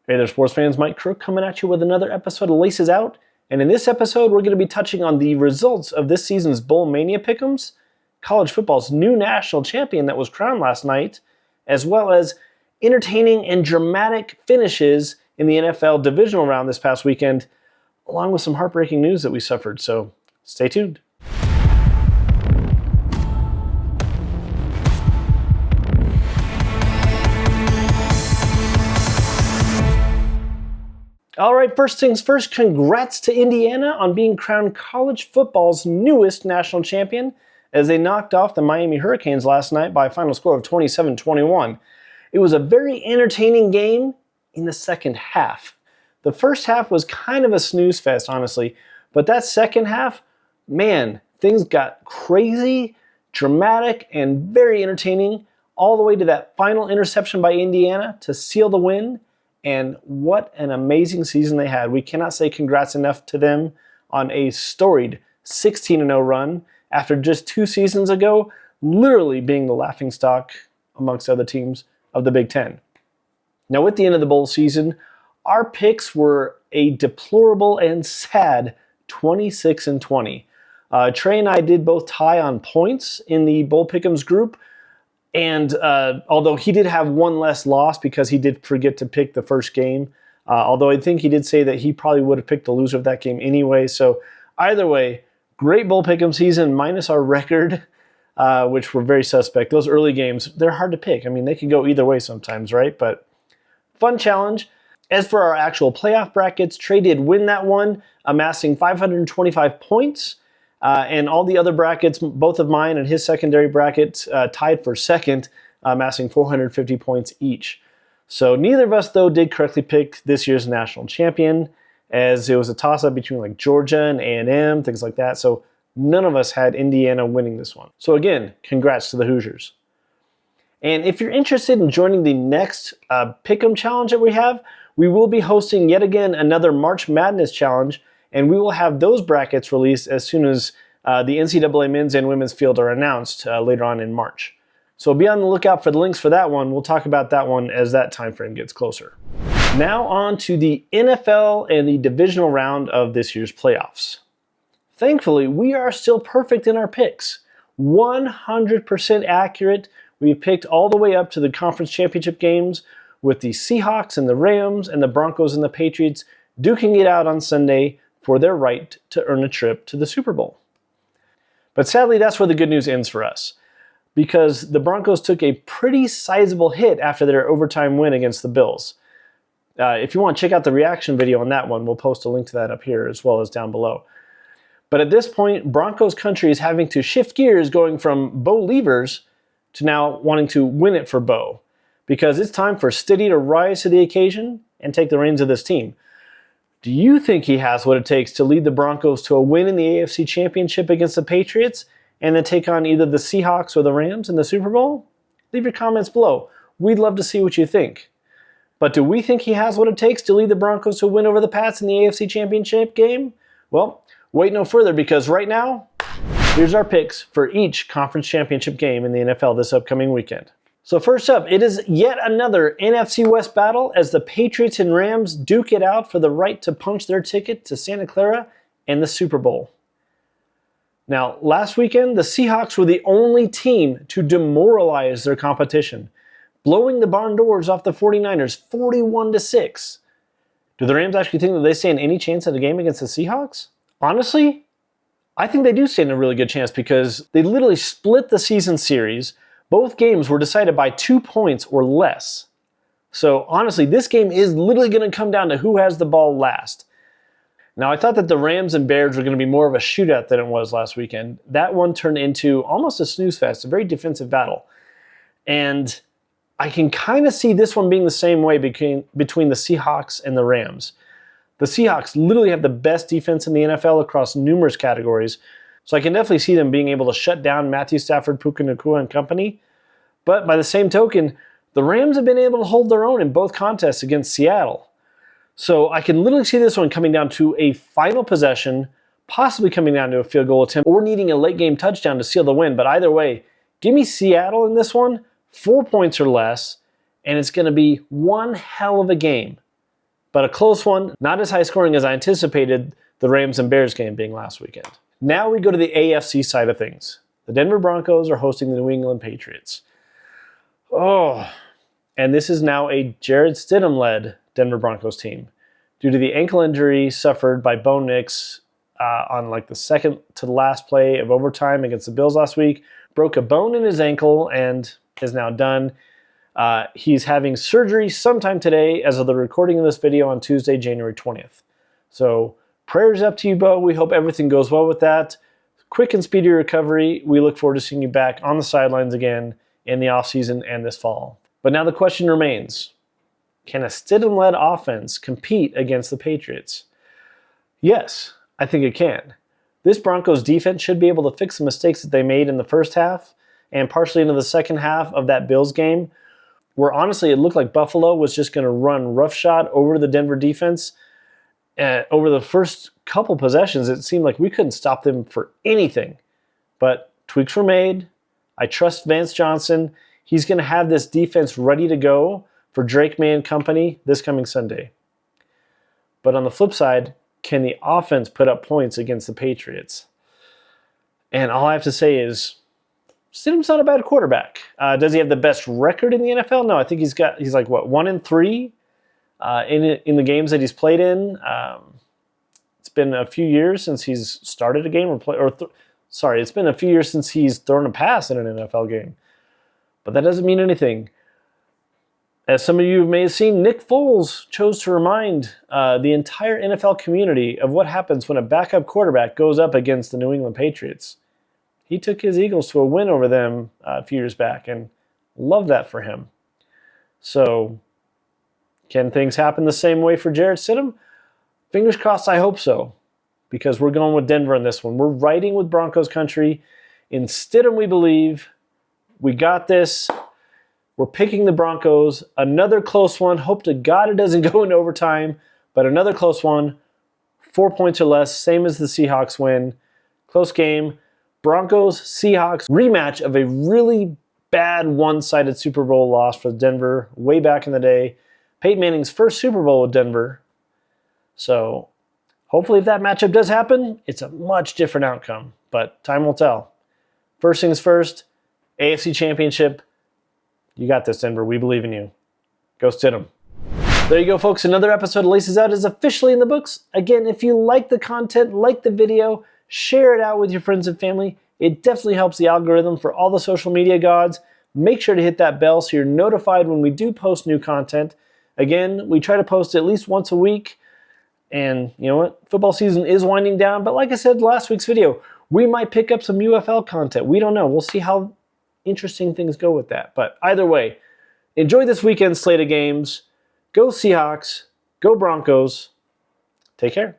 Hey there, sports fans. Mike Crook coming at you with another episode of Laces Out. And in this episode, we're going to be touching on the results of this season's Bowl Mania Pick'ems, college football's new national champion that was crowned last night, as well as entertaining and dramatic finishes in the NFL Divisional Round this past weekend, along with some heartbreaking news that we suffered. So stay tuned. All right, first things first, congrats to Indiana on being crowned college football's newest national champion as they knocked off the Miami Hurricanes last night by a final score of 27-21. It was a very entertaining game in the second half. The first half was kind of a snooze fest, honestly, but that second half, man, things got crazy, dramatic, and very entertaining, all the way to that final interception by Indiana to seal the win. And what an amazing season they had. We cannot say congrats enough to them on a storied 16-0 run after just 2 seasons ago, literally being the laughingstock amongst other teams of the Big Ten. Now, with the end of the bowl season, our picks were a deplorable and sad 26-20. Trey and I did both tie on points in the Bowl Pick'ems group. And although he did have one less loss because he did forget to pick the first game, although I think he did say that he probably would have picked the loser of that game anyway. So either way, great Bowl Pick'em season minus our record, which were very suspect. Those early games, they're hard to pick. I mean, they can go either way sometimes, right? But fun challenge. As for our actual playoff brackets, Trey did win that one, amassing 525 points. And all the other brackets, both of mine and his secondary bracket, tied for second, amassing 450 points each. So neither of us, though, did correctly pick this year's national champion, as it was a toss-up between like Georgia and A&M, things like that. So none of us had Indiana winning this one. So again, congrats to the Hoosiers. And if you're interested in joining the next Pick'em challenge that we have, we will be hosting yet again another March Madness challenge. And we will have those brackets released as soon as the NCAA men's and women's field are announced later on in March. So be on the lookout for the links for that one. We'll talk about that one as that time frame gets closer. Now on to the NFL and the divisional round of this year's playoffs. Thankfully, we are still perfect in our picks. 100% accurate. We've picked all the way up to the conference championship games with the Seahawks and the Rams and the Broncos and the Patriots duking it out on Sunday for their right to earn a trip to the Super Bowl. But sadly, that's where the good news ends for us, because the Broncos took a pretty sizable hit after their overtime win against the Bills. If you want to check out the reaction video on that one, we'll post a link to that up here as well as down below. But at this point, Broncos country is having to shift gears, going from Bo Leavers to now wanting to win it for Bo, because it's time for Stiddy to rise to the occasion and take the reins of this team. Do you think he has what it takes to lead the Broncos to a win in the AFC Championship against the Patriots and then take on either the Seahawks or the Rams in the Super Bowl? Leave your comments below. We'd love to see what you think. But do we think he has what it takes to lead the Broncos to a win over the Pats in the AFC Championship game? Well, wait no further, because right now, here's our picks for each conference championship game in the NFL this upcoming weekend. So first up, it is yet another NFC West battle as the Patriots and Rams duke it out for the right to punch their ticket to Santa Clara and the Super Bowl. Now, last weekend, the Seahawks were the only team to demoralize their competition, blowing the barn doors off the 49ers 41-6. Do the Rams actually think that they stand any chance at a game against the Seahawks? Honestly, I think they do stand a really good chance, because they literally split the season series. Both games were decided by 2 points or less. So honestly, this game is literally going to come down to who has the ball last. Now, I thought that the Rams and Bears were going to be more of a shootout than it was last weekend. That one turned into almost a snooze fest, a very defensive battle. And I can kind of see this one being the same way between the Seahawks and the Rams. The Seahawks literally have the best defense in the NFL across numerous categories. So I can definitely see them being able to shut down Matthew Stafford, Puka Nacua, and company. But by the same token, the Rams have been able to hold their own in both contests against Seattle. So I can literally see this one coming down to a final possession, possibly coming down to a field goal attempt, or needing a late game touchdown to seal the win. But either way, give me Seattle in this one, 4 points or less, and it's going to be one hell of a game. but a close one, not as high scoring as I anticipated the Rams and Bears game being last weekend. Now we go to the AFC side of things. The Denver Broncos are hosting the New England Patriots. Oh, and this is now a Jared Stidham-led Denver Broncos team due to the ankle injury suffered by Bo Nix on like the second to the last play of overtime against the Bills last week. Broke a bone in his ankle and is now done. He's having surgery sometime today as of the recording of this video on Tuesday, January 20th. So prayers up to you, Bo. We hope everything goes well with that. Quick and speedy recovery. We look forward to seeing you back on the sidelines again in the offseason and this fall. But now the question remains, can a Stidham-led offense compete against the Patriots? Yes, I think it can. This Broncos defense should be able to fix the mistakes that they made in the first half and partially into the second half of that Bills game, where honestly it looked like Buffalo was just going to run roughshod over the Denver defense. Over the first couple possessions, it seemed like we couldn't stop them for anything. But tweaks were made. I trust Vance Johnson. He's going to have this defense ready to go for Drake May and company this coming Sunday. But on the flip side, can the offense put up points against the Patriots? And all I have to say is, Stidham's not a bad quarterback. Does he have the best record in the NFL? No, I think he's like, 1-3 in the games that he's played in. It's been a few years since he's started a game it's been a few years since he's thrown a pass in an NFL game. But that doesn't mean anything. As some of you may have seen, Nick Foles chose to remind the entire NFL community of what happens when a backup quarterback goes up against the New England Patriots. He took his Eagles to a win over them a few years back, and love that for him. So, can things happen the same way for Jared Stidham? Fingers crossed, I hope so, because we're going with Denver in this one. We're riding with Broncos country. In Stidham, we believe. We got this. We're picking the Broncos. Another close one. Hope to God it doesn't go into overtime, but another close one. 4 points or less, same as the Seahawks win. Close game. Broncos-Seahawks rematch of a really bad one-sided Super Bowl loss for Denver way back in the day. Peyton Manning's first Super Bowl with Denver. So hopefully if that matchup does happen, it's a much different outcome. But time will tell. First things first, AFC Championship. You got this, Denver. We believe in you. Go Stidham. There you go, folks. Another episode of Laces Out is officially in the books. Again, if you like the content, like the video, share it out with your friends and family. It definitely helps the algorithm for all the social media gods. Make sure to hit that bell so you're notified when we do post new content. Again, we try to post at least once a week. And you know what? Football season is winding down. But like I said last week's video, we might pick up some UFL content. We don't know. We'll see how interesting things go with that. But either way, enjoy this weekend's slate of games. Go Seahawks. Go Broncos. Take care.